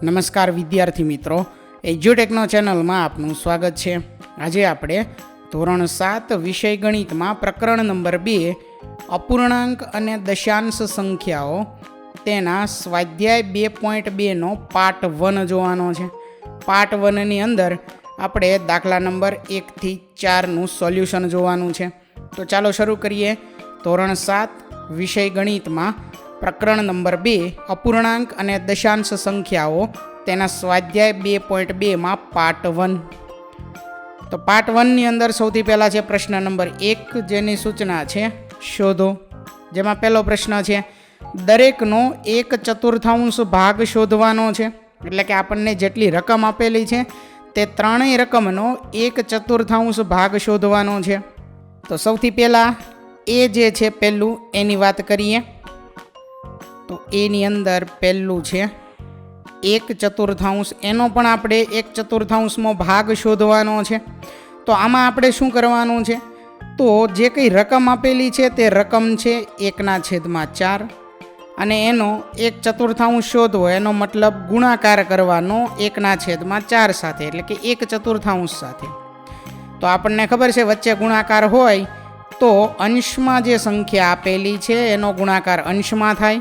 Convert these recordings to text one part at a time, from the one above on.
નમસ્કાર વિદ્યાર્થી મિત્રો, એજ્યુટેકનો ચેનલમાં આપનું સ્વાગત છે। આજે આપણે ધોરણ 7 વિષય ગણિતમાં પ્રકરણ નંબર 2 અપૂર્ણાંક અને દશાંશ સંખ્યાઓ તેના સ્વાધ્યાય 2.2 નો પાર્ટ 1 જોવાનો છે। પાર્ટ 1 ની અંદર આપણે દાખલા નંબર 1 થી 4 નું સોલ્યુશન જોવાનું છે। તો ચાલો શરૂ કરીએ। ધોરણ 7 વિષય ગણિતમાં પ્રકરણ નંબર 2 અપૂર્ણાંક અને દશાંશ સંખ્યાઓ તેના સ્વાધ્યાય 2.2 માં પાર્ટ 1। તો પાર્ટ 1 ની અંદર સૌથી પહેલા છે પ્રશ્ન નંબર 1, જેની સૂચના છે શોધો। જેમાં પહેલો પ્રશ્ન છે દરેકનો 1/4 ભાગ શોધવાનો છે। એટલે કે આપણને જેટલી રકમ આપેલી છે તે ત્રણેય રકમનો 1/4 ભાગ શોધવાનો છે। તો સૌથી પહેલા એ જે છે પહેલું એની વાત કરીએ તો એની અંદર પહેલું છે 1/4, એનો પણ આપણે 1/4 ભાગ શોધવાનો છે। તો આમાં આપણે શું કરવાનું છે, તો જે કંઈ રકમ આપેલી છે તે રકમ છે 1/4 અને એનો 1/4 શોધવો, એનો મતલબ ગુણાકાર કરવાનો 1/4 સાથે, એટલે કે 1/4 સાથે। તો આપણને ખબર છે વચ્ચે ગુણાકાર હોય તો અંશમાં જે સંખ્યા આપેલી છે એનો ગુણાકાર અંશમાં થાય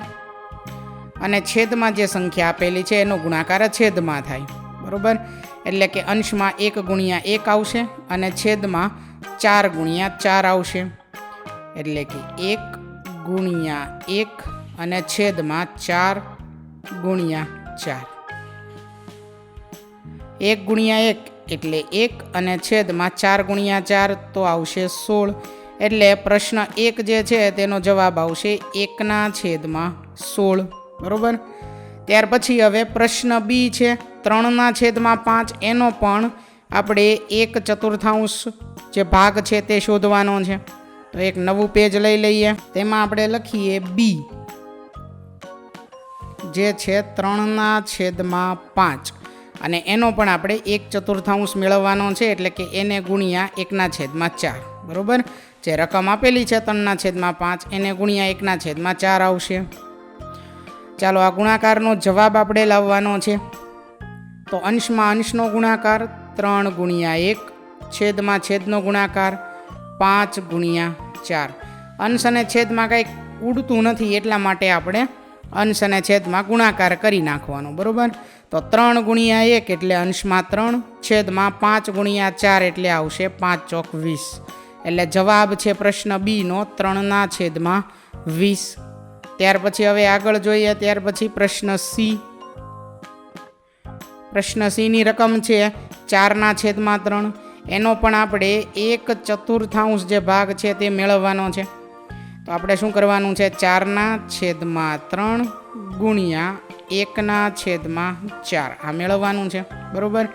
અને છેદમાં જે સંખ્યા આપેલી છે એનો ગુણાકાર છેદમાં થાય, બરોબર। એટલે કે અંશમાં 1/1 આવશે અને છેદમાં 4/4 આવશે। એટલે કે 1/1 અને છેદમાં 4/4। 1/1 એટલે 1 અને છેદમાં 4/4 તો આવશે 16। એટલે પ્રશ્ન 1 જે છે તેનો જવાબ આવશે 1/16, બરોબર। ત્યાર પછી હવે પ્રશ્ન બી છે 3/5, એનો પણ આપણે 1/4 જે ભાગ છે તે શોધવાનો છે। તો એક નવું પેજ લઈ લઈએ, તેમાં આપણે લખીએ બી જે છે 3/5 અને એનો પણ આપણે 1/4 મેળવવાનો છે। એટલે કે એને ગુણ્યા 1/4, બરોબર। જે રકમ આપેલી છે 3/5 એને ગુણ્યા 1/4 આવશે। ચાલો આ ગુણાકારનો જવાબ આપણે લાવવાનો છે। તો અંશમાં અંશનો ગુણાકાર 3/1, છેદમાં છેદનો ગુણાકાર 5/4। અંશ અને છેદમાં કંઈક ઉડતું નથી એટલા માટે આપણે અંશ અને છેદમાં ગુણાકાર કરી નાખવાનો, બરોબર। તો 3/1 એટલે અંશમાં 3, છેદમાં 5/4 એટલે આવશે 5 ચોક 20। એટલે જવાબ છે પ્રશ્ન બી નો 3/20। ત્યાર પછી હવે આગળ જોઈએ, ત્યાર પછી પ્રશ્ન સી। પ્રશ્ન સી ની રકમ છે 4/3, એનો પણ આપણે 1/4 જે ભાગ છે તે મેળવવાનો છે। તો આપણે શું કરવાનું છે, 4/3 ગુણ્યા 1/4 આ મેળવવાનું છે, બરોબર।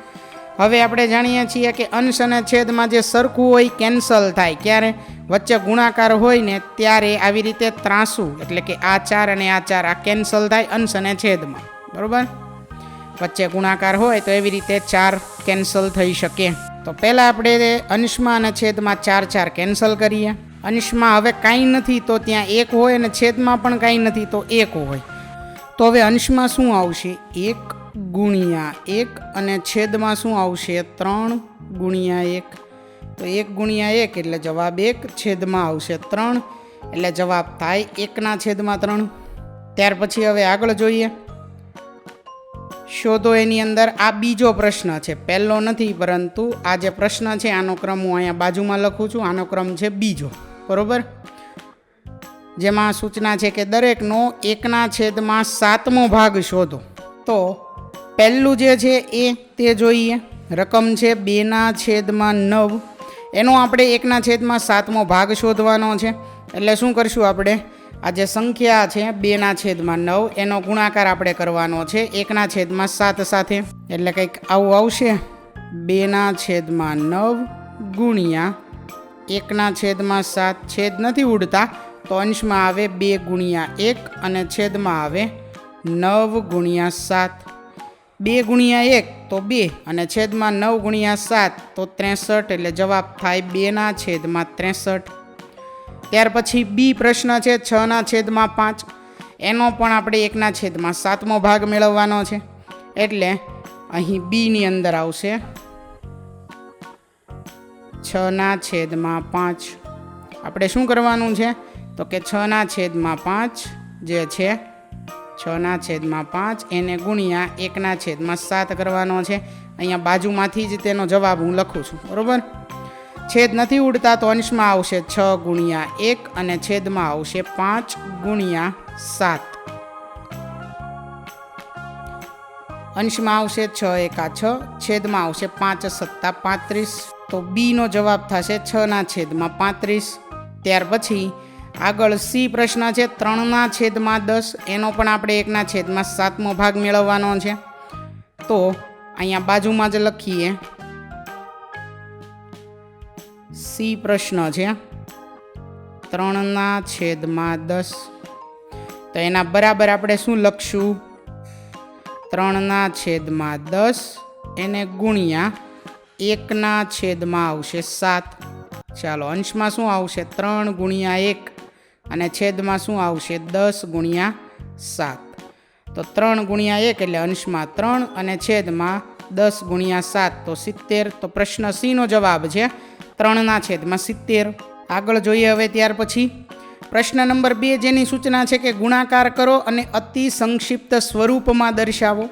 હવે આપણે જાણીએ છીએ કે અંશ અને છેદમાં જે સરખું હોય કેન્સલ થાય, ક્યારે વચ્ચે ગુણાકાર હોય ને ત્યારે આવી રીતે ત્રાસું, એટલે કે આ 4 અને આ 4 આ કેન્સલ થાય અંશ અને છેદમાં, બરોબર। વચ્ચે ગુણાકાર હોય તો એવી રીતે 4 કેન્સલ થઈ શકે। તો પહેલાં આપણે અંશમાં અને છેદમાં 4 કેન્સલ કરીએ। અંશમાં હવે કાંઈ નથી તો ત્યાં 1 હોય અને છેદમાં પણ કાંઈ નથી તો 1 હોય। તો હવે અંશમાં શું આવશે, 1/1 અને છેદમાં શું આવશે 3/1। તો 1/1 એટલે જવાબ 1, છેદમાં આવશે 3 એટલે જવાબ થાય 1/3। ત્યાર પછી હવે આગળ જોઈએ, શોધો એની અંદર આ બીજો પ્રશ્ન છે, પહેલો નથી, પરંતુ આ જે પ્રશ્ન છે આનો ક્રમ હું અહીંયા બાજુમાં લખું છું, આનો ક્રમ છે બીજો, બરોબર। જેમાં સૂચના છે કે દરેકનો 1/7 ભાગ શોધો। તો પહેલું જે છે એ તે જોઈએ, રકમ છે 2/9, એનો આપણે 1/7 ભાગ શોધવાનો છે। એટલે શું કરશું, આપણે આ જે સંખ્યા છે 2/9 એનો ગુણાકાર આપણે કરવાનો છે 1/7 સાથે। એટલે કંઈક આવું આવશે, 2/9 ગુણ્યા 1/7, છેદ નથી ઉડતા તો અંશમાં આવે 2/1 અને છેદમાં આવે 9/7। 2/1 તો 2 અને છેદમાં 9/7 તો 63, એટલે જવાબ થાય 2/63। ત્યાર પછી બી પ્રશ્ન છે 6/5, એનો પણ આપણે 1/7 ભાગ મેળવવાનો છે। એટલે અહીં બીની અંદર આવશે 6/5. આપણે શું કરવાનું છે તો કે 6/5 જે છે 6/5 એને ગુણ્યા 1/7 કરવાનો છે. અહીંયા બાજુમાંથી જ તેનો જવાબ હું લખું છું, બરોબર. છેદ નથી ઉડતા તો અંશમાં આવશે 6/1 અને છેદમાં આવશે 5/7. અંશમાં આવશે 6 × 6, છેદમાં આવશે 5 × 7 = 35. તો બીનો જવાબ થશે 6/35. ત્યાર પછી આગળ સી પ્રશ્ન છે 3/10. એનો પણ આપણે 1/7 ભાગ મેળવવાનો છે. તો અહીંયા બાજુમાં જ લખીએ. સી પ્રશ્ન છે 3/10. તો એના બરાબર આપણે શું લખશું? 3/10 એને ગુણ્યા 1/7. ચાલો, અંશમાં શું આવશે? 3 × 1 અને છેદમાં શું આવશે? 10 × 7. તો 3 × 1 એટલે અંશમાં 3 અને છેદમાં 10 × 7 તો 70. તો પ્રશ્ન સીનો જવાબ છે 3/70. આગળ જોઈએ હવે. ત્યાર પછી પ્રશ્ન નંબર 2 જેની સૂચના છે કે ગુણાકાર કરો અને અતિ સંક્ષિપ્ત સ્વરૂપમાં દર્શાવો.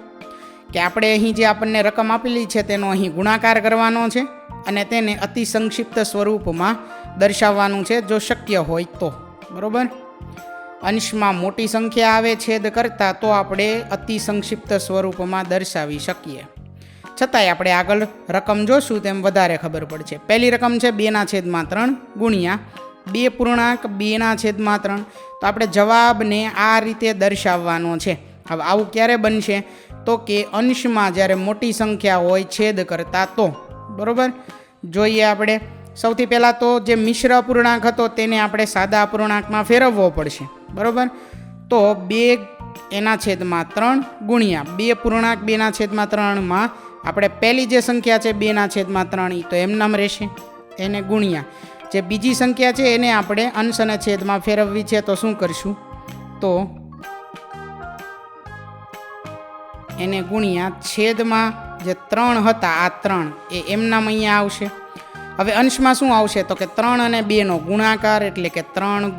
કે આપણે અહીં જે આપણને રકમ આપેલી છે તેનો અહીં ગુણાકાર કરવાનો છે અને તેને અતિ સંક્ષિપ્ત સ્વરૂપમાં દર્શાવવાનું છે જો શક્ય હોય તો, બરોબર. અંશમાં મોટી સંખ્યા આવે છેદ કરતાં તો આપણે અતિ સંક્ષિપ્ત સ્વરૂપમાં દર્શાવી શકીએ. છતાંય આપણે આગળ રકમ જોશું તેમ વધારે ખબર પડશે. પહેલી રકમ છે 2/3 ગુણ્યા 2.2/3. તો આપણે જવાબને આ રીતે દર્શાવવાનો છે. હવે આવું ક્યારે બનશે? તો કે અંશમાં જ્યારે મોટી સંખ્યા હોય છેદ કરતાં તો, બરોબર. જોઈએ આપણે. સૌથી પહેલાં તો જે મિશ્ર અપૂર્ણાંક હતો તેને આપણે સાદા અપૂર્ણાંકમાં ફેરવવો પડશે, બરોબર. તો 2/3 ગુણ્યા 2.2/3 આપણે પહેલી જે સંખ્યા છે 2/3 તો એમનામ રહેશે. એને ગુણ્યા જે બીજી સંખ્યા છે એને આપણે અંશ અને છેદમાં ફેરવવી છે. તો શું કરશું? તો એને ગુણ્યા છેદમાં જે 3 હતા આ 3 એ એમનામ અહીંયા આવશે. હવે અંશમાં શું આવશે? તો કે 3 અને 2નો ગુણાકાર એટલે કે 3 ×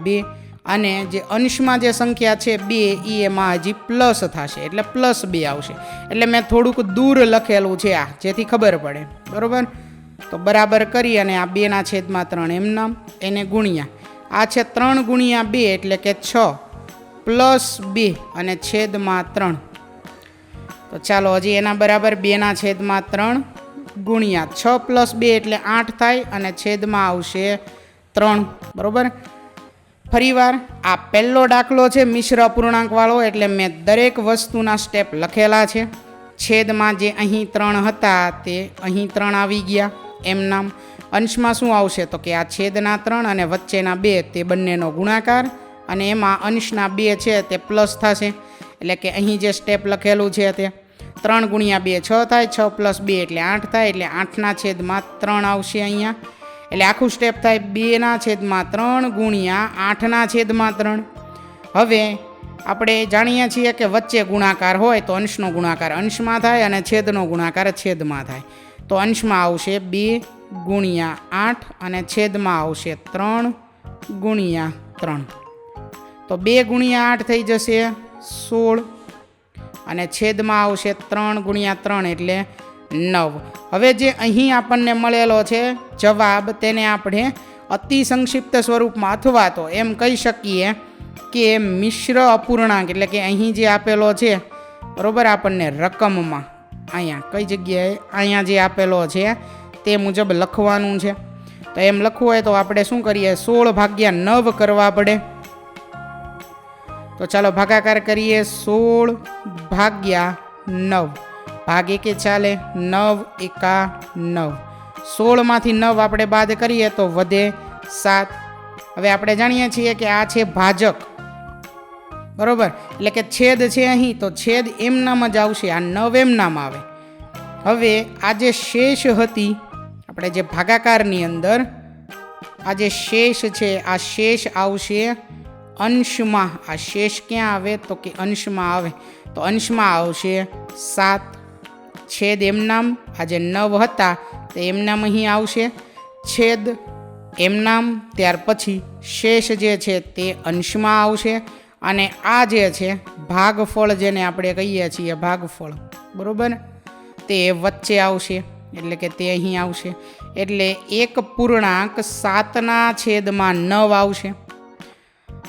2. અને જે અંશમાં જે સંખ્યા છે 2 એ એમાં હજી પ્લસ થશે એટલે +2 આવશે. એટલે મેં થોડુંક દૂર લખેલું છે આ, જેથી ખબર પડે, બરોબર. તો બરાબર કરી અને આ 2/3 એમનામ એને ગુણ્યા આ છે 3 × 2 એટલે કે 6 +2 અને છેદમાં 3. તો ચાલો હજી એના બરાબર 2/3 ગુણ્યા 6 + 2 એટલે 8 થાય અને છેદમાં આવશે 3, બરોબર. ફરીવાર આ પહેલો દાખલો છે મિશ્ર અપૂર્ણાંકવાળો, એટલે મેં દરેક વસ્તુના સ્ટેપ લખેલા છે. છેદમાં જે અહીં 3 હતા તે અહીં 3 આવી ગયા એમનામ. અંશમાં શું આવશે? તો કે આ છેદના 3 અને વચ્ચેના 2 તે બંનેનો ગુણાકાર અને એમાં અંશના 2 છે તે પ્લસ થશે. એટલે કે અહીં જે સ્ટેપ લખેલું છે તે 3 × 2 6 થાય, 6 + 2 એટલે 8 થાય, એટલે 8/3 આવશે અહીંયા. એટલે આખું સ્ટેપ થાય 2/3 ગુણ્યા 8/3. હવે આપણે જાણીએ છીએ કે વચ્ચે ગુણાકાર હોય તો અંશનો ગુણાકાર અંશમાં થાય અને છેદનો ગુણાકાર છેદમાં થાય. તો અંશમાં આવશે 2 × 8 અને છેદમાં આવશે 3 × 3. તો 2 × 8 થઈ જશે 16 અને છેદમાં આવશે 3 × 3 એટલે 9. હવે જે અહીં આપણને મળેલો છે જવાબ તેને આપણે અતિ સંક્ષિપ્ત સ્વરૂપમાં અથવા તો એમ કહી શકીએ કે મિશ્ર અપૂર્ણાંક, એટલે કે અહીં જે આપેલો છે, બરોબર, આપણને રકમમાં અહીંયા કઈ જગ્યાએ અહીંયા જે આપેલો છે તે મુજબ લખવાનું છે. તો એમ લખવું હોય તો આપણે શું કરીએ? 16/9 કરવા પડે. તો ચાલો ભાગાકાર કરીએ. 16/9 ભાગ એકે ચાલે, 9 × 9. 16માંથી 9 આપણે બાદ કરીએ તો વધે 7. હવે આપણે જાણીએ છીએ કે આ છે ભાજક, બરોબર. એટલે કે છેદ છે અહીં તો છેદ એમનામ જ આવશે, આ 9 એમનામ આવે. હવે આ જે શેષ હતી આપણે જે ભાગાકારની અંદર આ જે શેષ છે આ શેષ આવશે અંશમાં આ શેષ ક્યાં આવે તો કે અંશમાં આવે, તો અંશમાં આવશે 7 છેદ એમનામ આ જે 9 હતા તે એમનામ અહીં આવશે, છેદ એમનામ ત્યાર પછી શેષ જે છે તે અંશમાં આવશે અને આ જે છે ભાગફળ જેને આપણે કહીએ છીએ ભાગફળ, બરાબર, તે વચ્ચે આવશે એટલે કે તે અહીં આવશે. એટલે 1.7/9 આવશે.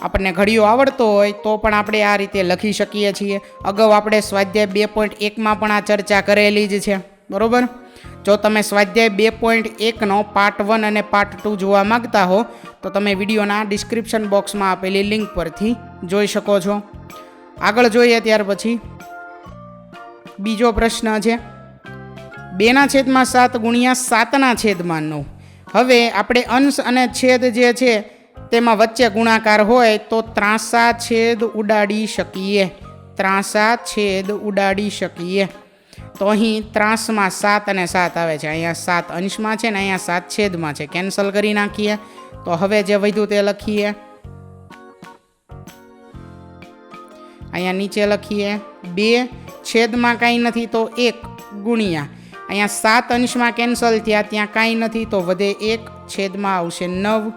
આપણને ઘડીઓ આવડતો હોય તો પણ આપણે આ રીતે લખી શકીએ છીએ. અગાઉ આપણે સ્વાધ્યાય 2.1માં પણ આ ચર્ચા કરેલી જ છે, બરાબર. જો તમે સ્વાધ્યાય 2.1નો પાર્ટ 1 અને પાર્ટ 2 જોવા માંગતા હો તો તમે વિડીયોના ડિસ્ક્રિપ્શન બોક્સમાં આપેલી લિંક પરથી જોઈ શકો છો. આગળ જોઈએ ત્યાર પછી બીજો પ્રશ્ન છે 2/7 ગુણ્યા 7/9. હવે આપણે અંશ અને છેદ જે છે તેમાં વચ્ચે ગુણાકાર હોય તો ત્રાંસા છેદ ઉડાડી શકીએ, ત્રાંસા છેદ ઉડાડી શકીએ. તો અહીં ત્રાસમાં 7 અને 7 આવે છે, અહીંયા 7 અંશમાં છે ને અહીંયા 7 છેદમાં છે, કેન્સલ કરી નાખીએ. તો હવે જે વધ્યું તે લખીએ, અહીંયા નીચે લખીએ 2 છેદમાં કાંઈ નથી તો 1 ગુણ્યા અહીંયા 7 અંશમાં કેન્સલ થયા, ત્યાં કાંઈ નથી તો વધે 1 છેદમાં આવશે 9.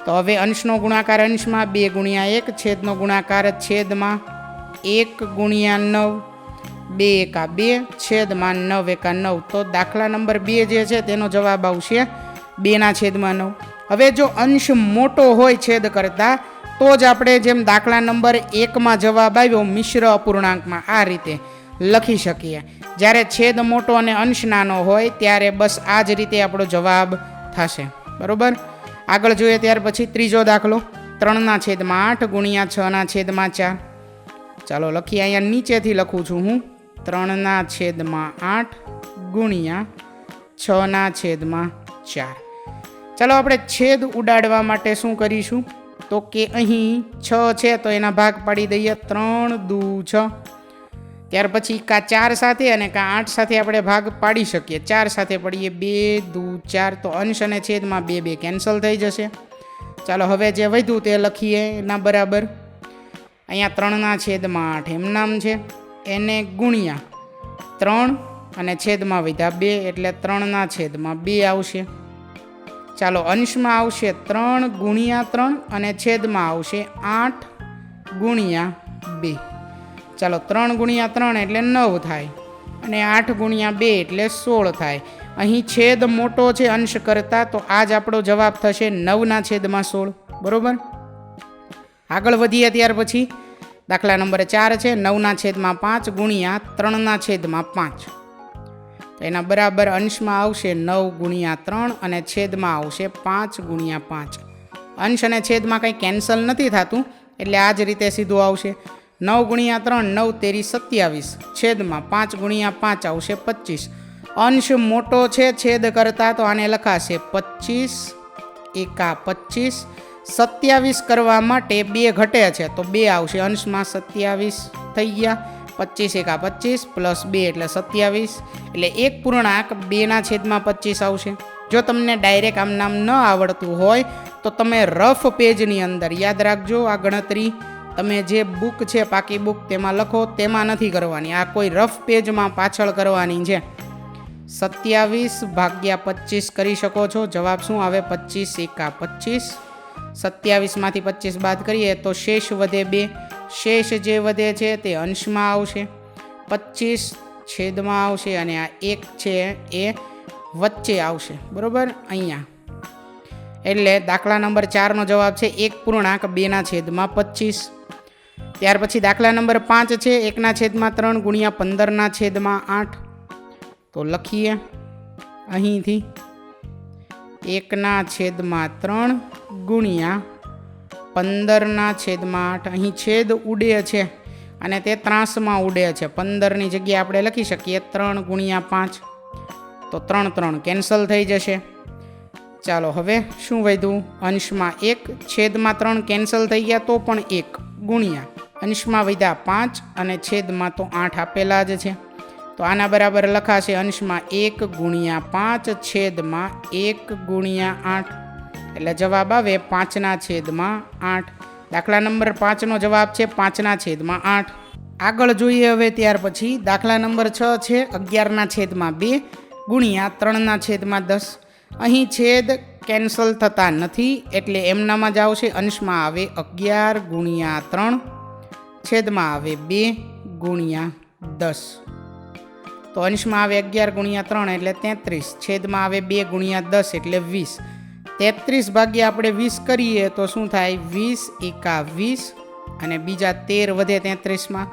તો હવે અંશનો ગુણાકાર અંશમાં 2 ગુણ્યા 1, છેદનો ગુણાકાર છેદમાં 1 ગુણ્યા 9, 2 એકા 2 છેદમાં 9 એકા 9. તો દાખલા નંબર 2 જે છે તેનો જવાબ આવશે 2/9. હવે જો અંશ મોટો હોય છેદ કરતાં તો જ આપણે જેમ દાખલા નંબર 1માં જવાબ આવ્યો મિશ્ર અપૂર્ણાંકમાં આ રીતે લખી શકીએ. જ્યારે છેદ મોટો અને અંશ નાનો હોય ત્યારે બસ આ જ રીતે આપણો જવાબ થશે, બરાબર. આગળ જોઈએ ત્યાર પછી ત્રીજો દાખલો 3/8 ગુણ્યા 6/4. ચાલો લખીએ, અહીંયા નીચેથી લખું છું હું 3/8 ગુણ્યા 6/4. ચાલો આપણે છેદ ઉડાડવા માટે શું કરીશું તો કે અહીં 6 છે તો એના ભાગ પાડી દઈએ, 3 દુ 6. ત્યાર પછી કા 4 સાથે અને કા 8 સાથે આપણે ભાગ પાડી શકીએ. 4 સાથે પડીએ 2 દુ 4, તો અંશ અને છેદમાં 2 કેન્સલ થઈ જશે. ચાલો હવે જે વધ્યું તે લખીએ એના બરાબર. અહીંયા 3/8 એમનામ છે, એને ગુણ્યા 3 અને છેદમાં વધ્યા 2 એટલે 3/2 આવશે. ચાલો અંશમાં આવશે 3 ગુણ્યા 3 અને છેદમાં આવશે 8 ગુણ્યા 2. ચાલો 3 ગુણ્યા 3 એટલે 9 થાય અને 8 ગુણ્યા 2 એટલે 16 થાય. અહીં છેદ મોટો છે અંશ કરતાં, તો આ જ આપણો જવાબ થશે 9/16, બરાબર. આગળ વધીએ ત્યાર પછી દાખલા નંબર 4 છે 9/5 ગુણ્યા 3/5. તો એના બરાબર અંશમાં આવશે 9 ગુણ્યા 3 અને છેદમાં આવશે 5 ગુણ્યા 5. અંશ અને છેદમાં કંઈ કેન્સલ નથી થતું એટલે આ જ રીતે સીધું આવશે. 9 ગુણ્યા 3 9 તેરી 27 છેદમાં 5 ગુણ્યા 5 આવશે 25. અંશ મોટો છે છેદ કરતાં તો આને લખાશે 25 એકા 25. 27 કરવા માટે 2 ઘટે છે તો 2 આવશે, અંશમાં 27 થઈ ગયા. 25 એકા 25 પ્લસ 2 એટલે 27, એટલે 1.2/25 આવશે. જો તમને ડાયરેક્ટ આમ નામ ન આવડતું હોય તો તમે રફ પેજની અંદર યાદ રાખજો, આ ગણતરી તમે જે બુક છે પાકી બુક તેમાં લખો, તેમાં નથી કરવાની, આ કોઈ રફ પેજમાં પાછળ કરવાની છે. 27 ભાગ્યા 25 કરી શકો છો. જવાબ શું આવે 25 એકા 25. 27માંથી 25 બાદ કરીએ તો શેષ વધે 2. શેષ જે વધે છે તે અંશમાં આવશે, 25 છેદમાં આવશે અને આ 1 છે એ વચ્ચે આવશે, બરાબર અહીંયા. એટલે દાખલા નંબર 4નો જવાબ છે 1.2/25. ત્યાર પછી દાખલા નંબર 5 છે 1/3 ગુણ્યા 15/8. તો લખીએ અહીંથી 1/3 ગુણ્યા 15/8. અહીં છેદ ઉડે છે અને તે ત્રાસમાં ઉડે છે. 15ની જગ્યાએ આપણે લખી શકીએ 3 ગુણ્યા 5, તો 3 3 કેન્સલ થઈ જશે. ચાલો હવે શું વધ્યું, અંશમાં 1 છેદમાં 3 કેન્સલ થઈ ગયા તો પણ 1 ગુણ્યા અંશમાં વધ્યા 5 અને છેદમાં તો 8 આપેલા જ છે. તો આના બરાબર લખાશે અંશમાં 1 ગુણ્યા 5 છેદમાં 1 ગુણ્યા 8, એટલે જવાબ આવે 5/8. દાખલા નંબર 5નો જવાબ છે 5/8. આગળ જોઈએ હવે ત્યાર પછી દાખલા નંબર 6 છે 11/2 ગુણ્યા 3/10. અહીં છેદ કેન્સલ થતા નથી એટલે એમનામાં જ આવશે. અંશમાં આવે 11 ગુણ્યા 3, છેદમાં આવે 2 ગુણ્યા 10. તો અંશમાં આવે 11 ગુણ્યા 3 એટલે 33, છેદમાં આવે 2 ગુણ્યા 10 એટલે 20. 33 ભાગ્યા આપણે 20 કરીએ તો શું થાય? 20 એકા 20 અને બીજા 13 વધે 33માં,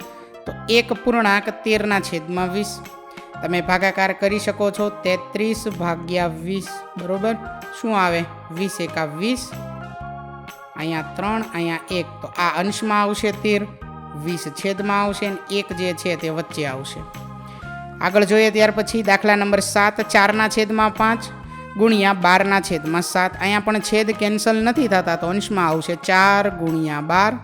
તો 1/13/20. તમે ભાગાકાર કરી શકો છો. 33 ભાગ્યા 20 બરોબર શું આવે? 20 એકા 20, અહીંયા 3, અહીંયા 1. તો આ અંશમાં આવશે 13, 20 છેદમાં આવશે અને 1 જે છે તે વચ્ચે આવશે. આગળ જોઈએ ત્યાર પછી દાખલા નંબર 7 4/5 ગુણ્યા 12/7. અહીંયા પણ છેદ કેન્સલ નથી થતા તો અંશમાં આવશે 4 ગુણ્યા 12,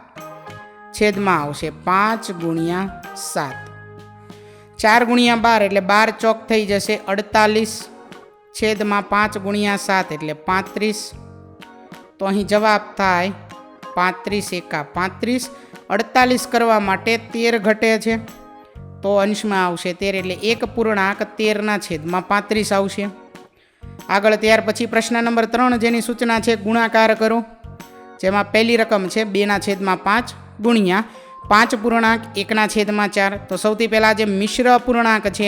છેદમાં આવશે 5 ગુણ્યા 7. 4 ગુણ્યા 12 એટલે 12 ચોક થઈ જશે 48, છેદમાં 5 ગુણ્યા 7 એટલે 35. તો અહીં જવાબ થાય 35 એકા 35. 48 કરવા માટે 13 ઘટે છે તો અંશમાં આવશે 13 એટલે 1/13/35 આવશે. આગળ ત્યાર પછી પ્રશ્ન નંબર 3 જેની સૂચના છે ગુણાકાર કરો, જેમાં પહેલી રકમ છે 2/5 ગુણ્યા 5.1/4. તો સૌથી પહેલાં જે મિશ્ર અપૂર્ણાંક છે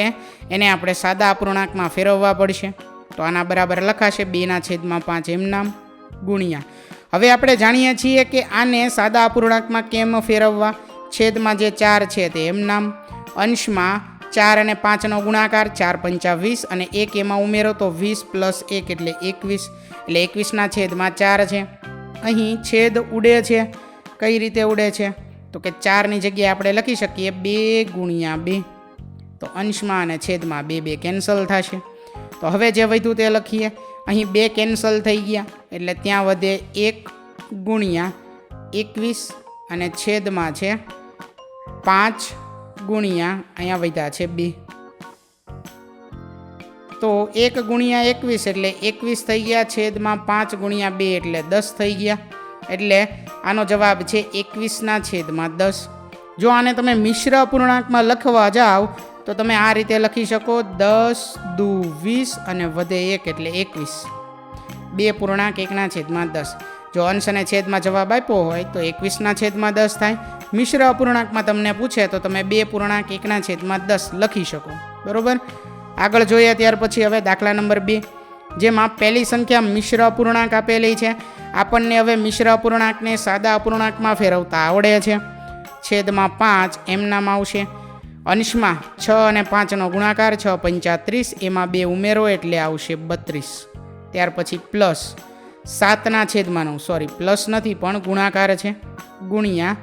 એને આપણે સાદા અપૂર્ણાંકમાં ફેરવવા પડશે. તો આના બરાબર લખાશે 2/5 એમ નામ ગુણ્યા. હવે આપણે જાણીએ છીએ કે આને સાદા અપૂર્ણાંકમાં કેમ ફેરવવા. છેદમાં જે 4 છે તે એમ નામ, અંશમાં 4 અને 5નો ગુણાકાર 4×5 = 20 અને 1 એમાં ઉમેરો તો 20 + 1 એટલે 21, એટલે 21/4 છે. અહીં છેદ ઉડે છે. કઈ રીતે ઉડે છે? તો કે 4ની જગ્યાએ આપણે લખી શકીએ 2/2. તો અંશમાં અને છેદમાં 2 કેન્સલ થશે. તો હવે જે વધ્યું તે લખીએ. અહીં 2 કેન્સલ થઈ ગયા એટલે ત્યાં વધે 1/21 અને છેદમાં છે 5 ગુણ્યા અહીંયા વધ્યા છે 2. તો 1/21 એટલે 21 થઈ ગયા, છેદમાં 5 ગુણ્યા 2 એટલે 10 થઈ ગયા. એટલે આનો જવાબ છે 21/10. જો આને તમે મિશ્ર અપૂર્ણાંકમાં લખવા જાઓ તો તમે આ રીતે લખી શકો 10 દુ 20 અને વધે 1 એટલે 21. 2.1/10. જો અંશ અને છેદમાં જવાબ આપ્યો હોય તો 21/10 થાય. મિશ્ર અપૂર્ણાંકમાં તમને પૂછે તો તમે 2.1/10 લખી શકો. બરોબર. આગળ જોઈએ ત્યાર પછી હવે દાખલા નંબર 2, જેમાં પહેલી સંખ્યા મિશ્ર અપૂર્ણાંક આપેલી છે. આપણને હવે મિશ્ર અપૂર્ણાંકને સાદા અપૂર્ણાંકમાં ફેરવતા આવડે છે. છેદમાં 5 એમ નામ આવશે. અંશમાં 6 અને 5નો ગુણાકાર 6×35, એમાં 2 ઉમેરો એટલે આવશે 32. ત્યાર પછી પ્લસ 7/9, સોરી પ્લસ નથી પણ ગુણાકાર છે, ગુણ્યા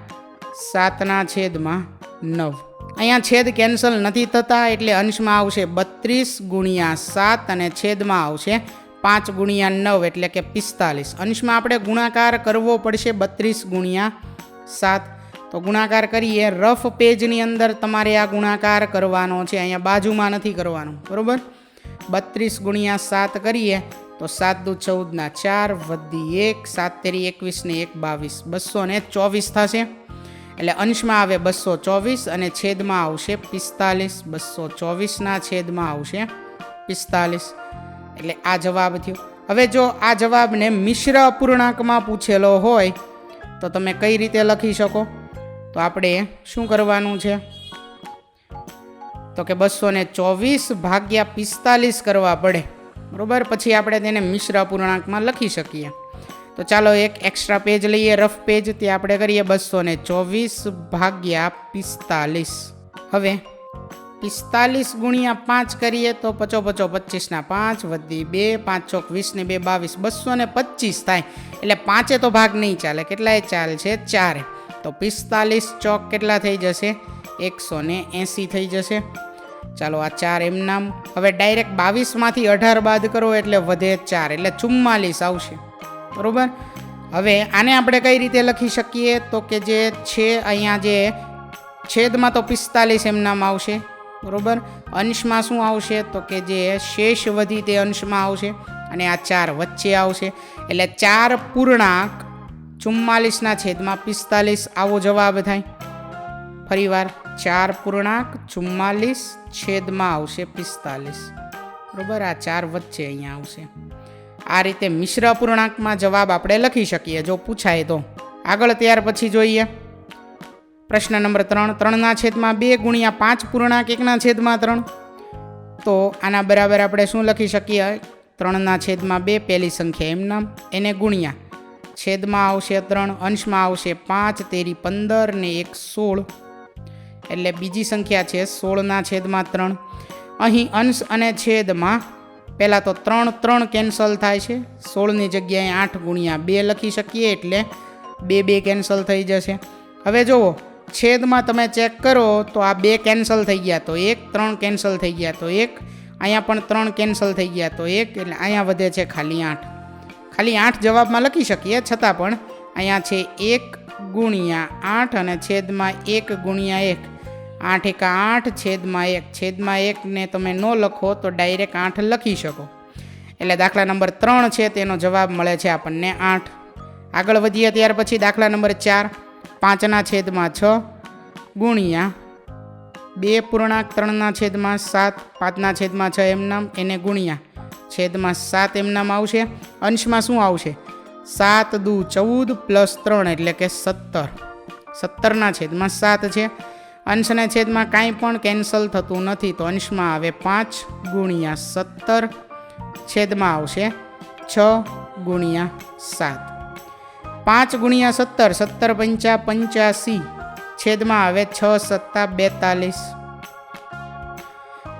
7/9. અહીંયા છેદ કેન્સલ નથી થતા એટલે અંશમાં આવશે 32/7 અને છેદમાં આવશે 5/9 એટલે કે 45. અંશમાં આપણે ગુણાકાર કરવો પડશે 32/7. તો ગુણાકાર કરીએ. રફ પેજની અંદર તમારે આ ગુણાકાર કરવાનો છે, અહીંયા બાજુમાં નથી કરવાનો. બરોબર. 32/7 કરીએ તો 7 દુ 14 4 વધી 1, 7 તેરી 21 ને 1 22, 224 થશે. એટલે અંશમાં આવે 224 અને છેદમાં આવશે 45. 224/છેદમાં આવશે 45. એટલે આ જવાબ થયો. હવે જો આ જવાબને મિશ્ર અપૂર્ણાંકમાં પૂછેલો હોય તો તમે કઈ રીતે લખી શકો? તો આપણે શું કરવાનું છે? તો કે 224/45 કરવા પડે. બરોબર. પછી આપણે તેને મિશ્ર અપૂર્ણાંકમાં લખી શકીએ. તો ચાલો એક એક્સ્ટ્રા પેજ લઈએ, રફ પેજ. તે આપણે કરીએ 224/45. હવે 45 ગુણ્યા 5 કરીએ તો 5 25 5 વધી 2, 5 ચોક 20 ને 2 22, 225 થાય. એટલે 5 તો ભાગ નહીં ચાલે. કેટલાય ચાલ છે? 4. તો 45 ચોક કેટલા થઈ જશે? 180 થઈ જશે. ચાલો આ 4 એમ નામ. હવે ડાયરેક્ટ 22માંથી 18 બાદ કરો એટલે વધે 4 એટલે 44 આવશે. બરોબર. હવે આને આપણે કઈ રીતે લખી શકીએ? તો કે જે છે અહીંયા જે છેદમાં તો 45 એમ નામ આવશે. બરોબર. અંશમાં શું આવશે? તો કે જે શેષ વધી તે અંશમાં આવશે અને આ 4 વચ્ચે આવશે. એટલે 4 પૂર્ણાંક 44ના છેદમાં 45 આવો જવાબ થાય. ફરીવાર 4.44 છેદમાં આવશે 45. બરાબર, આ 4 વચ્ચે અહીંયા આવશે. આ રીતે મિશ્ર અપૂર્ણાંકમાં જવાબ આપણે લખી શકીએ જો પૂછાય તો. આગળ ત્યાર પછી જોઈએ પ્રશ્ન નંબર 3. 3ના છેદમાં 2 ગુણ્યા 5 પૂર્ણાંક 1ના છેદમાં 3. તો આના બરાબર આપણે શું લખી શકીએ? 3ના છેદમાં 2 પહેલી સંખ્યા એમનામ, એને ગુણ્યા છેદમાં આવશે 3, અંશમાં આવશે 5 તેરી 15 ને 1 16, એટલે બીજી સંખ્યા છે 16ના છેદમાં 3. અહીં અંશ અને છેદમાં પહેલાં તો 3 3 કેન્સલ થાય છે. 16ની જગ્યાએ 8 ગુણ્યા 2 લખી શકીએ, એટલે 2 2 કેન્સલ થઈ જશે. હવે જુઓ છેદમાં તમે ચેક કરો તો આ 2 કેન્સલ થઈ ગયા તો 1, 3 કેન્સલ થઈ ગયા તો 1, અહીંયા પણ 3 કેન્સલ થઈ ગયા તો 1, એટલે અહીંયા વધે છે ખાલી 8. ખાલી 8 જવાબમાં લખી શકીએ, છતાં પણ અહીંયા છે 1 ગુણ્યા 8 અને છેદમાં 1 ગુણ્યા 1. 8 × 8 છેદમાં 1. છેદમાં 1 ને તમે ન લખો તો ડાયરેક્ટ 8 લખી શકો. એટલે દાખલા નંબર 3 છે તેનો જવાબ મળે છે આપણને 8. આગળ વધીએ ત્યાર પછી દાખલા નંબર 4. 5ના છેદમાં 6 ગુણ્યા 2.3/7. 5ના છેદમાં 6 એમનામ, એને ગુણ્યા છેદમાં 7 એમનામ આવશે. અંશમાં શું આવશે? 7 દુ 14 પ્લસ 3 એટલે કે 17. 17ના છેદમાં 7 છે. અંશને છેદમાં કાંઈ પણ કેન્સલ થતું નથી, તો અંશમાં આવે 5 ગુણ્યા 17, છેદમાં આવશે 6 ગુણ્યા 7. 5 ગુણ્યા 17, 17 × 5 = 85, છેદમાં આવે 6 × 7 = 42.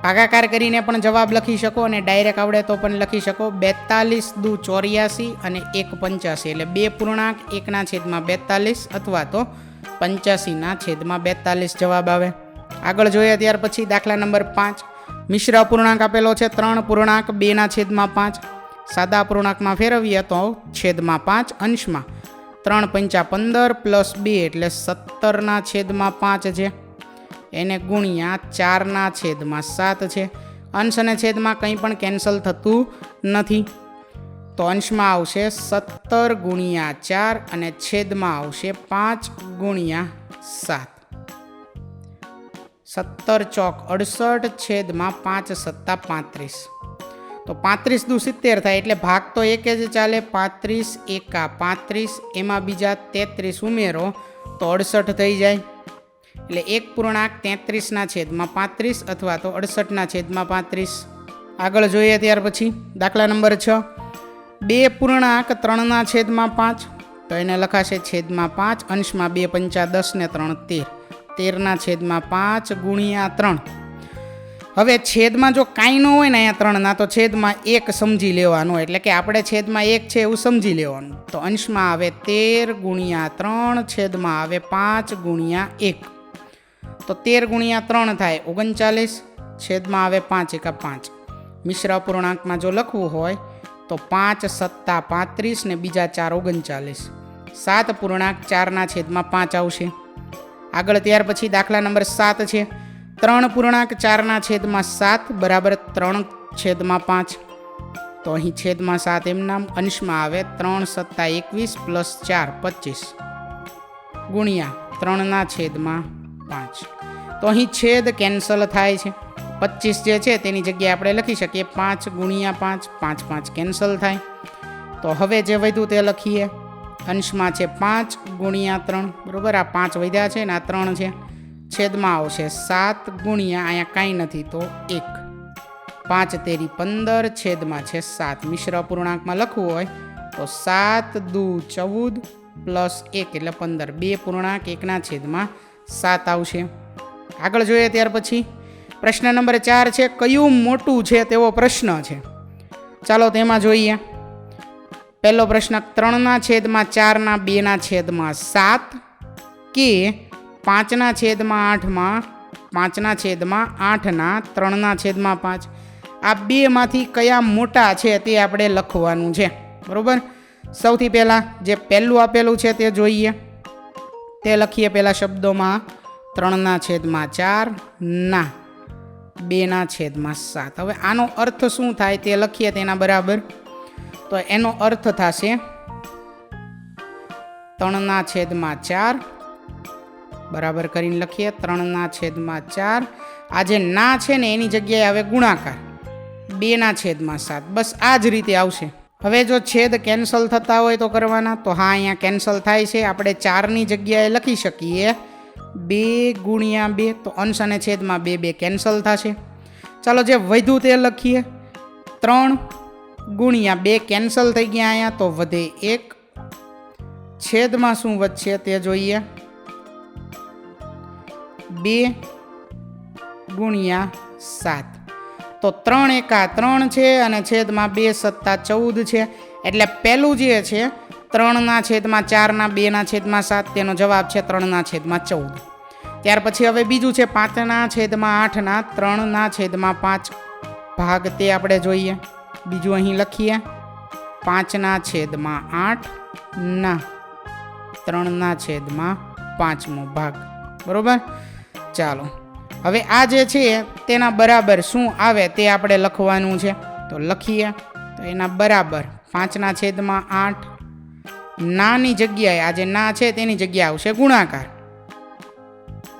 ભાગાકાર કરીને પણ જવાબ લખી શકો અને ડાયરેક્ટ આવડે તો પણ લખી શકો. 42 દુ 84 અને 1 85, એટલે 2 પૂર્ણાંક 1ના છેદમાં 42 અથવા તો 85ના છેદમાં 42 જવાબ આવે. આગળ જોઈએ ત્યાર પછી દાખલા નંબર 5. મિશ્ર અપૂર્ણાંક આપેલો છે 3 પૂર્ણાંક 2ના છેદમાં 5. સાદા અપૂર્ણાંકમાં ફેરવીએ તો છેદમાં 5, અંશમાં 3 × 15 પ્લસ 2 એટલે 17ના છેદમાં 5 છે, એને ગુણ્યા 4ના છેદમાં 7 છે. અંશ અને છેદમાં કંઈ પણ કેન્સલ થતું નથી, તો અંશમાં આવશે 17 ગુણ્યા 4 અને છેદમાં આવશે 5 ગુણ્યા 7. 17 ચોક 68 છેદમાં 5 × 7 = 35. તો 35 દુ 70 થાય, એટલે ભાગ તો એક જ ચાલે. 35 એકા 35, એમાં બીજા 33 ઉમેરો તો 68 થઈ જાય. એટલે 1 પૂર્ણાંક 33ના છેદમાં 35 અથવા તો 68ના છેદમાં 35. આગળ જોઈએ ત્યાર પછી દાખલા નંબર 6. 2 પૂર્ણાંક 3ના છેદમાં 5, તો એને લખાશે છેદમાં 5, અંશમાં 2 × 5 = 10 ને 3 = 13. 13ના છેદમાં 5 ગુણ્યા 3. હવે છેદમાં જો કાંઈ ન હોય ને અહીંયા 3ના, તો છેદમાં 1 સમજી લેવાનું, એટલે કે આપણે છેદમાં 1 છે એવું સમજી લેવાનું. તો અંશમાં આવે 13 ગુણ્યા 3, છેદમાં આવે 5 ગુણ્યા 1. તો 13 ગુણ્યા 3 થાય 39, છેદમાં આવે 5 × 5. મિશ્ર અપૂર્ણાંકમાં જો લખવું હોય તો 5 × 7 = 35 ને બીજા 4 39. 7 પૂર્ણાંક 4ના છેદમાં 5 આવશે. આગળ ત્યાર પછી દાખલા નંબર 7 છે. 3 પૂર્ણાંક 4ના છેદમાં 7 બરાબર 3 છેદમાં 5. તો અહીં છેદમાં 7 એમનામ, અંશમાં આવે 3 × 7 = 21 પ્લસ 4 = 25 ગુણ્યા 3ના છેદમાં 5. તો અહીં છેદ કેન્સલ થાય છે. 25 જે છે તેની જગ્યાએ આપણે લખી શકીએ 5 ગુણ્યા 5, 5 5 કેન્સલ થાય. તો હવે જે વધ્યું તે લખીએ. અંશમાં છે 5 ગુણ્યા 3, બરાબર. આ 5 વધ્યા છે ને આ 3 છે, છેદમાં આવશે 7 ગુણ્યા, અહીંયા કાંઈ નથી તો 1. 5 તેરી 15, છેદમાં છે 7. મિશ્ર અપૂર્ણાંકમાં લખવું હોય તો 7 દુ 14 પ્લસ 1 એટલે 15. 2 પૂર્ણાંક 1ના છેદમાં 7 આવશે. આગળ જોઈએ ત્યાર પછી પ્રશ્ન નંબર 4 છે. કયું મોટું છે તેવો પ્રશ્ન છે. ચાલો તેમાં જોઈએ. પહેલો પ્રશ્ન 3ના છેદમાં 4ના 2ના છેદમાં 7 કે 5ના છેદમાં 8માં 5ના છેદમાં 8ના 3ના છેદમાં 5. આ બેમાંથી કયા મોટા છે તે આપણે લખવાનું છે, બરાબર. સૌથી પહેલાં જે પહેલું આપેલું છે તે જોઈએ. તે લખીએ પહેલાં શબ્દોમાં 3ના છેદમાં 4 ના 2ના છેદમાં 7. હવે આનો અર્થ શું થાય તે લખીએ તેના બરાબર. તો એનો અર્થ થશે 3/4 બરાબર કરીને લખીએ 3/4. આ જે ના છે ને એની જગ્યાએ હવે ગુણાકાર 2/7. બસ આ જ રીતે આવશે. હવે જો છેદ કેન્સલ થતા હોય તો કરવાના, તો હા અહીંયા કેન્સલ થાય છે. આપણે 4ની જગ્યાએ લખી શકીએ 2 × 2, તો અંશ અને છેદમાં 2 કેન્સલ થશે. ચાલો જે વધ્યું તે લખીએ 3 × 2 કેન્સલ થઈ ગયા અહીંયા, તો વધે 1. છેદમાં શું વધશે તે જોઈએ. 2 × 7, તો 3 × 3 છે અને છેદમાં 2 × 7 = 14 છે. એટલે પહેલું જે છે 3/4 2/7 તેનો જવાબ છે 3/14. ત્યાર પછી હવે બીજું છે 5/8 3/5 ભાગ, તે આપણે જોઈએ. બીજું અહીં લખીએ 5/8 3/5 ભાગ. બરોબર. ચાલો હવે આ જે છે તેના બરાબર શું આવે તે આપણે લખવાનું છે. તો લખીએ. તો એના બરાબર 5/8 નાની જગ્યાએ આ જે ના છે તેની જગ્યાએ આવશે ગુણાકાર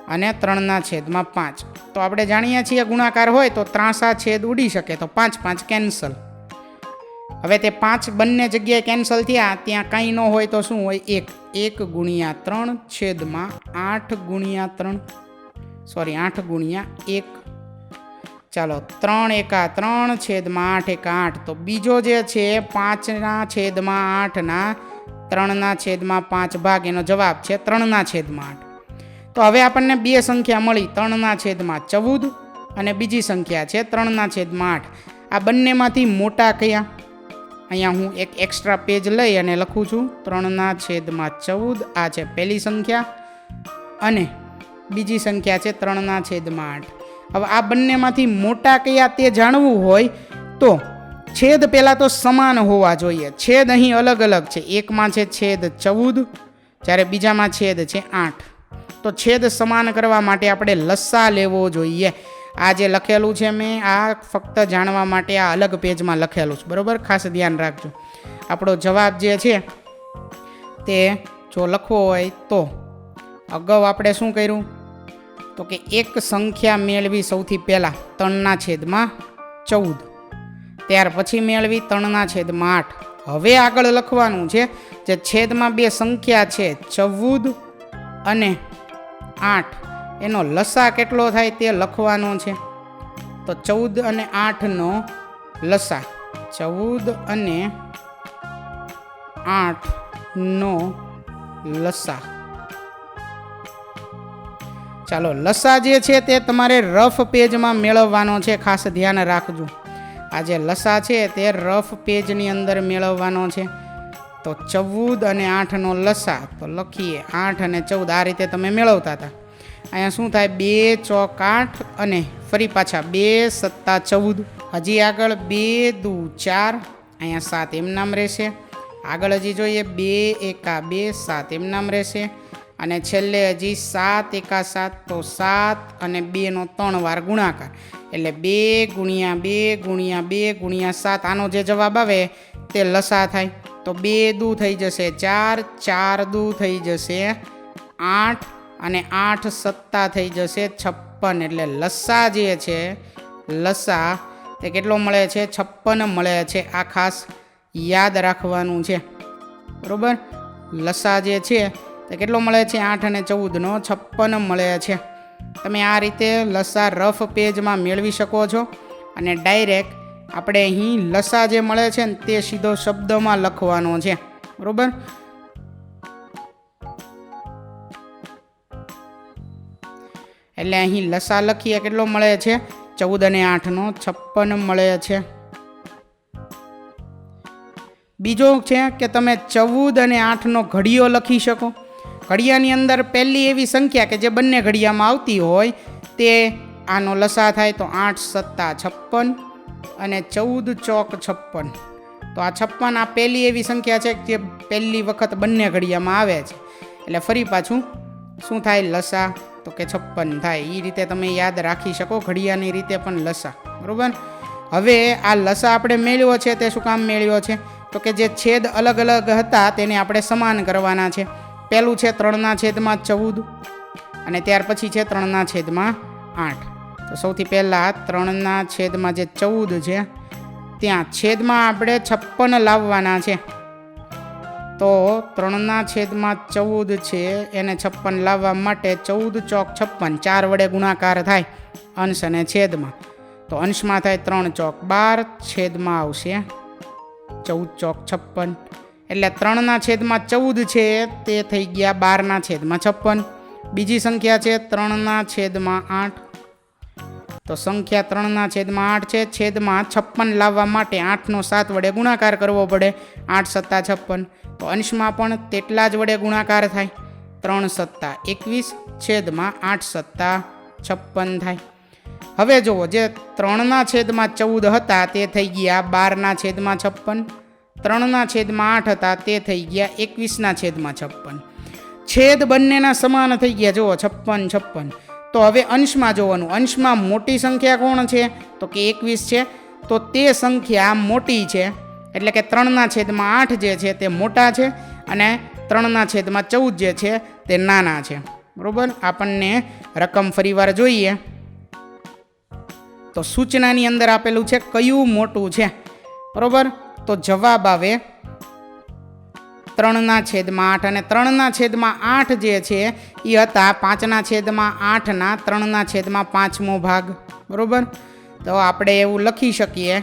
અને 3/5. તો આપણે જાણીએ છીએ ગુણાકાર હોય તો ત્રાંસા છેદ ઉડી શકે, તો 5 કેન્સલ. હવે તે 5 બંને જગ્યાએ કેન્સલ થયા, ત્યાં કંઈ ન હોય તો શું હોય 1 × 3 છેદમાં 8 × 3 સોરી 8 × 1. ચાલો 3 × 3 છેદમાં 8 × 8. તો બીજો જે છે 5/8 3/5 ભાગ, એનો જવાબ છે 3/8. તો હવે આપણને બે સંખ્યા મળી 3/14 અને બીજી સંખ્યા છે 3/8. આ બંનેમાંથી મોટા કયા? અહીંયા હું એક એક્સ્ટ્રા પેજ લઈ અને લખું છું 3/14. આ છે પહેલી સંખ્યા અને બીજી સંખ્યા છે 3/8. હવે આ બંનેમાંથી મોટા કયા તે જાણવું હોય તો છેદ પહેલાં તો સમાન હોવા જોઈએ. છેદ અહીં અલગ અલગ છે. એકમાં છે છેદ 14 જ્યારે બીજામાં છેદ છે 8. તો છેદ સમાન કરવા માટે આપણે લસા લેવો જોઈએ. આ જે લખેલું છે મેં આ ફક્ત જાણવા માટે આ અલગ પેજમાં લખેલું છે. બરાબર, ખાસ ધ્યાન રાખજો. આપણો જવાબ જે છે તે જો લખવો હોય તો અગાઉ આપણે શું કર્યું તો કે એક સંખ્યા મેળવી સૌથી પહેલાં 3/14, ત્યાર પછી મેળવી 3/8. હવે આગળ લખવાનું છે જે છેદમાં બે સંખ્યા છે 14 અને 8, એનો લસા કેટલો થાય તે લખવાનો છે. તો 14 અને 8નો લસા, 14 અને 8નો લસા. ચાલો લસા જે છે તે તમારે રફ પેજમાં મેળવવાનો છે, ખાસ ધ્યાન રાખજો. આ જે લસા છે તે રફ પેજની અંદર મેળવવાનો છે. તો 14 અને 8નો લસા, તો લખીએ 8 અને 14 આ રીતે તમે મેળવતા હતા. અહીંયા શું થાય 2 × 8 અને ફરી પાછા 2 × 7 = 14. હજી આગળ 2 × 2 = 4, અહીંયા 7 એમ નામ રહેશે. આગળ હજી જોઈએ 2 × 1 = 2 7 એમ નામ રહેશે. અને છેલ્લે હજી 7 × 1 = 7, તો 7 અને 2નો 3 વાર ગુણાકાર એટલે 2 × 2 × 2 × 7. આનો જે જવાબ આવે તે લસા થાય. તો 2 × 2 થઈ જશે 4, 4 × 2 થઈ જશે 8 અને 8 × 7 થઈ જશે 56. એટલે લસા જે છે લસા તે કેટલો મળે છે 56 મળે છે. આ ખાસ યાદ રાખવાનું છે. બરાબર, લસા જે છે તે કેટલો મળે છે 8 અને 14નો 56 મળે છે. તમે આ રીતે લસા રફ પેજમાં મેળવી શકો છો અને ડાયરેક્ટ આપણે અહીં લસા જે મળે છે ને તે સીધો શબ્દમાં લખવાનો છે. બરાબર, એટલે અહીં લસા લખીએ કેટલો મળે છે 14 અને 8નો 56 મળે છે. બીજો છે કે તમે 14 અને 8નો ઘડિયો લખી શકો. ઘડિયાની અંદર પહેલી એવી સંખ્યા કે જે બંને ઘડિયામાં આવતી હોય તે આનો લસા થાય. તો 8 × 7 = 56 અને 14 × 4 = 56. તો આ 56 આ પહેલી એવી સંખ્યા છે જે પહેલી વખત બંને ઘડિયામાં આવે છે. એટલે ફરી પાછું શું થાય લસા તો કે 56 થાય. એ રીતે તમે યાદ રાખી શકો ઘડિયાની રીતે પણ લસા. બરાબર, હવે આ લસા આપણે મેળવ્યો છે તે શું કામ મેળવ્યો છે તો કે જે છેદ અલગ અલગ હતા તેને આપણે સમાન કરવાના છે. પહેલું છે 3/14 અને ત્યાર પછી છે 3/8. તો સૌથી પહેલાં 3/14 છે ત્યાં છેદમાં આપણે 56 લાવવાના છે. તો 3/14 છે એને 56 લાવવા માટે 14 ચોક 56 4 વડે ગુણાકાર થાય અંશ અને છેદમાં. તો અંશમાં થાય 3 ચોક 12, છેદમાં આવશે 14 ચોક 56. એટલે 3/14 છે તે થઈ ગયા 12/56. બીજી સંખ્યા છે 3/8. તો સંખ્યા 3/8 છે, છેદમાં 56 લાવવા માટે 8નો 7 વડે ગુણાકાર કરવો પડે. 8 × 7 = 56. તો અંશમાં પણ તેટલા જ વડે ગુણાકાર થાય. 3 × 7 = 21, છેદમાં 8 × 7 = 56 થાય. હવે જુઓ, જે 3/14 હતા તે થઈ ગયા 12/56. 3/8 હતા તે થઈ ગયા 21/56. છેદ બંનેના સમાન થઈ ગયા. જુઓ 56 56. તો હવે અંશમાં જોવાનું. અંશમાં મોટી સંખ્યા કોણ છે? તો કે 21 છે. તો તે સંખ્યા મોટી છે, એટલે કે 3/8 જે છે તે મોટા છે અને 3/14 જે છે તે નાના છે. બરાબર. આપણને રકમ ફરીવાર જોઈએ તો સૂચનાની અંદર આપેલું છે કયું મોટું છે. બરાબર. તો જવાબ આવે 3/8 અને 3/8 જે છે એ હતા 5/8ના 3/5મો ભાગ. બરાબર. તો આપણે એવું લખી શકીએ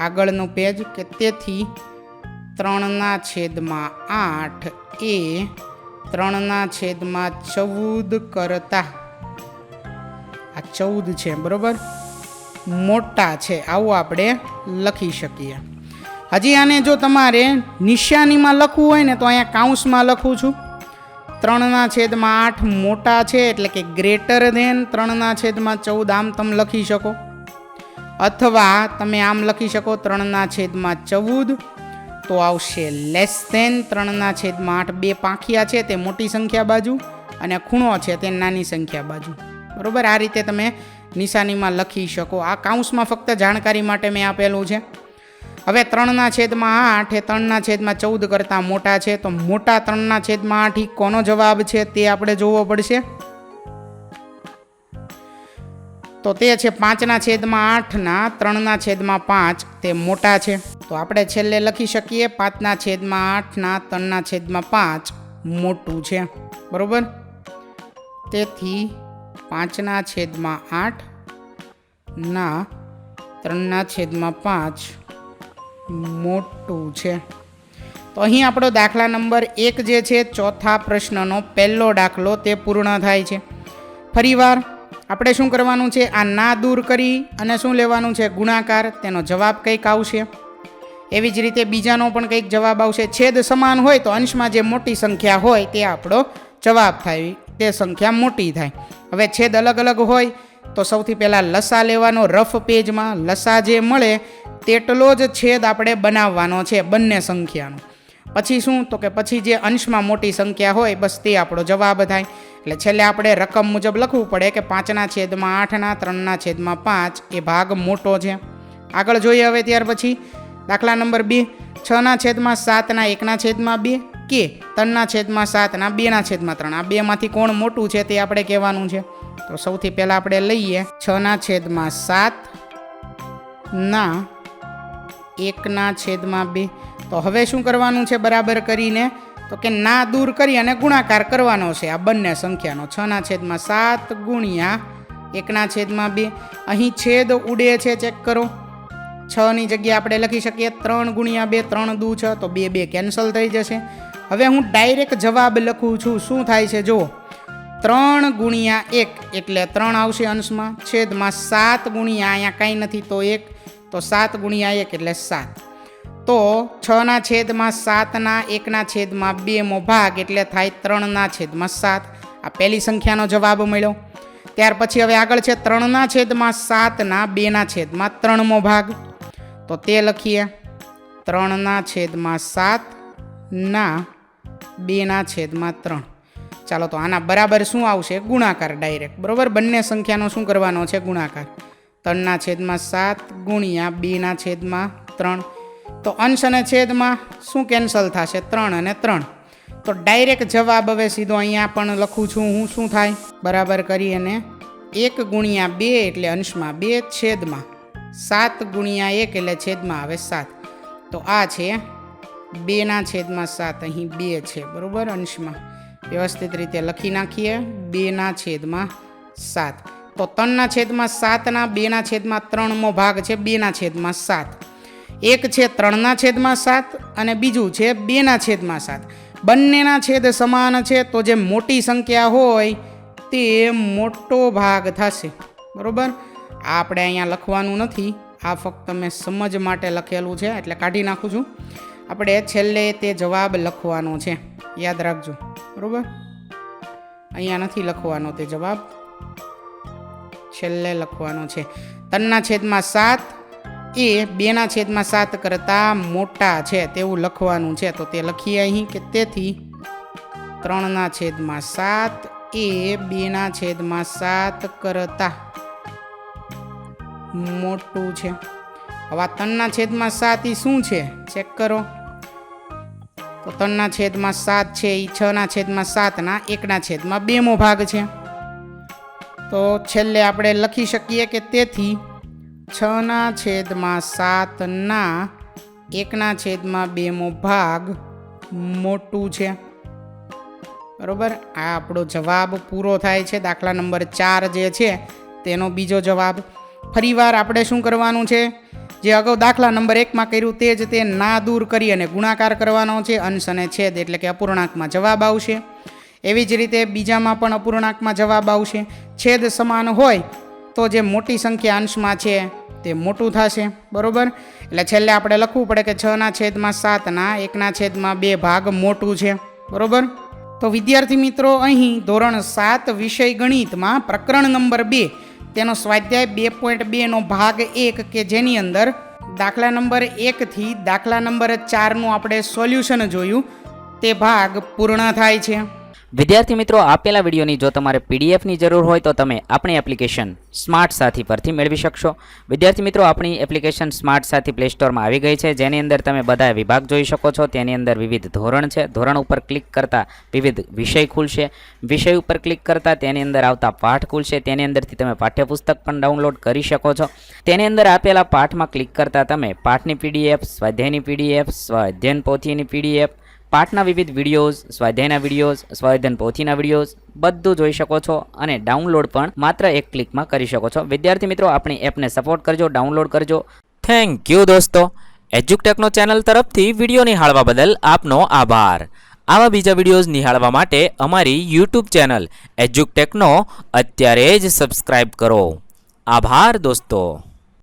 આગળનું પેજ કે તેથી 3/8 એ 3/14 કરતા આ 14 છે બરાબર મોટા છે, આવું આપણે લખી શકીએ. હજી આને જો તમારે નિશાનીમાં લખવું હોય ને તો અહીંયા કાઉન્સમાં લખું છું. 3/8 મોટા છે એટલે કે ગ્રેટર ધેન 3/14. આમ તમે લખી શકો, અથવા તમે આમ લખી શકો 3/14 તો આવશે લેસ ધેન 3/8. બે પાંખિયા છે તે મોટી સંખ્યા બાજુ અને ખૂણો છે તે નાની સંખ્યા બાજુ. બરાબર. આ રીતે તમે નિશાનીમાં લખી શકો. આ કાઉન્સમાં ફક્ત જાણકારી માટે મેં આપેલું છે. હવે 3/8 એ 3/14 કરતાં મોટા છે. તો મોટા 3/8 કોનો જવાબ છે તે આપણે જોવો પડશે. તો તે છે 5/8ના 3/5 તે મોટા છે. તો આપણે છેલ્લે લખી શકીએ 5/8ના 3/5 મોટું છે. બરાબર. તેથી 5/8 ના 3/5 મોટું છે. તો અહીં આપણો દાખલા નંબર 1 જે છે ચોથા પ્રશ્નનો પહેલો દાખલો તે પૂર્ણ થાય છે. ફરીવાર આપણે શું કરવાનું છે? આ ના દૂર કરી અને શું લેવાનું છે? ગુણાકાર. તેનો જવાબ કંઈક આવશે. એવી જ રીતે બીજાનો પણ કંઈક જવાબ આવશે. છેદ સમાન હોય તો અંશમાં જે મોટી સંખ્યા હોય તે આપણો જવાબ થાય, તે સંખ્યા મોટી થાય. હવે છેદ અલગ અલગ હોય તો સૌથી પહેલાં લસા લેવાનો. રફ પેજમાં લસા જે મળે તેટલો જ છેદ આપણે બનાવવાનો છે બંને સંખ્યાનો. પછી શું? તો કે પછી જે અંશમાં મોટી સંખ્યા હોય બસ તે આપણો જવાબ થાય. એટલે છેલ્લે આપણે રકમ મુજબ લખવું પડે કે 5/8ના 3/5 એ ભાગ મોટો છે. આગળ જોઈએ હવે ત્યાર પછી દાખલા નંબર 2 6/7ના 1/2 કે 3/7ના 2/3. આ બેમાંથી કોણ મોટું છે તે આપણે કહેવાનું છે. તો સૌથી પહેલાં આપણે લઈએ 6/7 ના 1/2. તો હવે શું કરવાનું છે? બરાબર કરીને તો કે ના દૂર કરી અને ગુણાકાર કરવાનો છે આ બંને સંખ્યાનો. 6/7 ગુણ્યા 1/2. અહીં છેદ ઉડે છે, ચેક કરો. 6ની જગ્યાએ આપણે લખી શકીએ 3 ગુણ્યા 2, 3 દુ 6, તો 2 2 કેન્સલ થઈ જશે. હવે હું ડાયરેક્ટ જવાબ લખું છું. શું થાય છે જુઓ, 3 ગુણ્યા 1 એટલે 3 આવશે અંશમાં, છેદમાં 7 ગુણ્યા અહીંયા કાંઈ નથી તો 1, તો 7 ગુણ્યા 1 એટલે 7. તો 6/7ના 1/2 ભાગ એટલે થાય 3/7. આ પહેલી સંખ્યાનો જવાબ મળ્યો. ત્યાર પછી હવે આગળ છે 3/7ના 2/3 ભાગ. તો તે લખીએ 3/7ના 2/3. ચાલો તો આના બરાબર શું આવશે? ગુણાકાર ડાયરેક્ટ. બરાબર. બંને સંખ્યાનો શું કરવાનો છે? ગુણાકાર. 3/7 ગુણ્યા 2/3. તો અંશ અને છેદમાં શું કેન્સલ થશે? 3 અને 3. તો ડાયરેક્ટ જવાબ હવે સીધો અહીંયા પણ લખું છું હું, શું થાય બરાબર કરી અને 1 ગુણ્યા 2 એટલે અંશમાં 2 છેદમાં 7 ગુણ્યા 1 એટલે છેદમાં આવે 7. તો આ છે 2/7 અહીં 2 છે બરાબર અંશમાં. વ્યવસ્થિત રીતે લખી નાખીએ 2/7. તો 3/7 2/3 ભાગ છે 2/7. એક છે 3/7 અને બીજું છે 2/7. બંનેના છેદ સમાન છે તો જે મોટી સંખ્યા હોય તે મોટો ભાગ થશે બરાબર. આ આપણે અહીંયા લખવાનું નથી, આ ફક્ત મેં સમજ માટે લખેલું છે એટલે કાઢી નાખું છું. આપણે છેલ્લે તે જવાબ લખવાનો છે, યાદ રાખજો બરાબર. અહીંયા નથી લખવાનો તે જવાબ, છેલ્લે લખવાનો છે. 3/7 એ 2/7 કરતાં મોટા છે તેવું લખવાનું છે. તો તે લખીએ અહીં કે તેથી 3/7 એ 2/7 કરતાં મોટું છે. હવે 3/7 એ શું છે ચેક કરો. તો 3/7 છે એ 6/7 1/2 ભાગ છે. તો છેલ્લે આપણે લખી શકીએ કે તેથી 6/7 1/2 ભાગ મોટું છે બરાબર. આ આપણો જવાબ પૂરો થાય છે. દાખલા નંબર 4 જે છે તેનો બીજો જવાબ. ફરીવાર આપણે શું કરવાનું છે, જે અગાઉ દાખલા નંબર 1માં કર્યું તે જ તે ના દૂર કરી અને ગુણાકાર કરવાનો છે. અંશ અને છેદ એટલે કે અપૂર્ણાંકમાં જવાબ આવશે. એવી જ રીતે બીજામાં પણ અપૂર્ણાંકમાં જવાબ આવશે. છેદ સમાન હોય તો જે મોટી સંખ્યા અંશમાં છે તે મોટું થશે બરાબર. એટલે છેલ્લે આપણે લખવું પડે કે 6/7 1/2 ભાગ મોટું છે બરાબર. તો વિદ્યાર્થી મિત્રો, અહીં ધોરણ 7 વિષય ગણિતમાં પ્રકરણ નંબર 2 તેનો સ્વાધ્યાય 2.2 ભાગ 1 કે જેની અંદર દાખલા નંબર 1 થી દાખલા નંબર 4નું આપણે સોલ્યુશન જોયું તે ભાગ પૂર્ણ થાય છે. વિદ્યાર્થી મિત્રો, આપેલા વિડીયોની જો તમારે પીડીએફની જરૂર હોય તો તમે આપણી એપ્લિકેશન સ્માર્ટ સાથી પરથી મેળવી શકશો. વિદ્યાર્થી મિત્રો, આપણી એપ્લિકેશન સ્માર્ટ સાથી પ્લે સ્ટોરમાં આવી ગઈ છે, જેની અંદર તમે બધા વિભાગ જોઈ શકો છો. તેની અંદર વિવિધ ધોરણ છે. ધોરણ ઉપર ક્લિક કરતાં વિવિધ વિષય ખુલશે. વિષય ઉપર ક્લિક કરતાં તેની અંદર આવતા પાઠ ખુલશે. તેની અંદરથી તમે પાઠ્યપુસ્તક પણ ડાઉનલોડ કરી શકો છો. તેની અંદર આપેલા પાઠમાં ક્લિક કરતાં તમે પાઠની પીડીએફ, સ્વાધ્યાયની પીડીએફ, સ્વાધ્યાયન પોથીની પીડીએફ, પાઠના વિવિધ વિડીયોઝ, સ્વાધ્યાયના વિડીયોઝ, સ્વાધ્યાયન પોથીના વિડીયોઝ બધું જોઈ શકો છો અને ડાઉનલોડ પણ માત્ર એક ક્લિકમાં કરી શકો છો. વિદ્યાર્થી મિત્રો, આપણી એપને સપોર્ટ કરજો, ડાઉનલોડ કરજો. થેન્ક યુ દોસ્તો. એજ્યુકટેકનો ચેનલ તરફથી વિડીયો નિહાળવા બદલ આપનો આભાર. આવા બીજા વિડીયોઝ નિહાળવા માટે અમારી યુટ્યુબ ચેનલ એજ્યુકટેકનો અત્યારે જ સબસ્ક્રાઇબ કરો. આભાર દોસ્તો.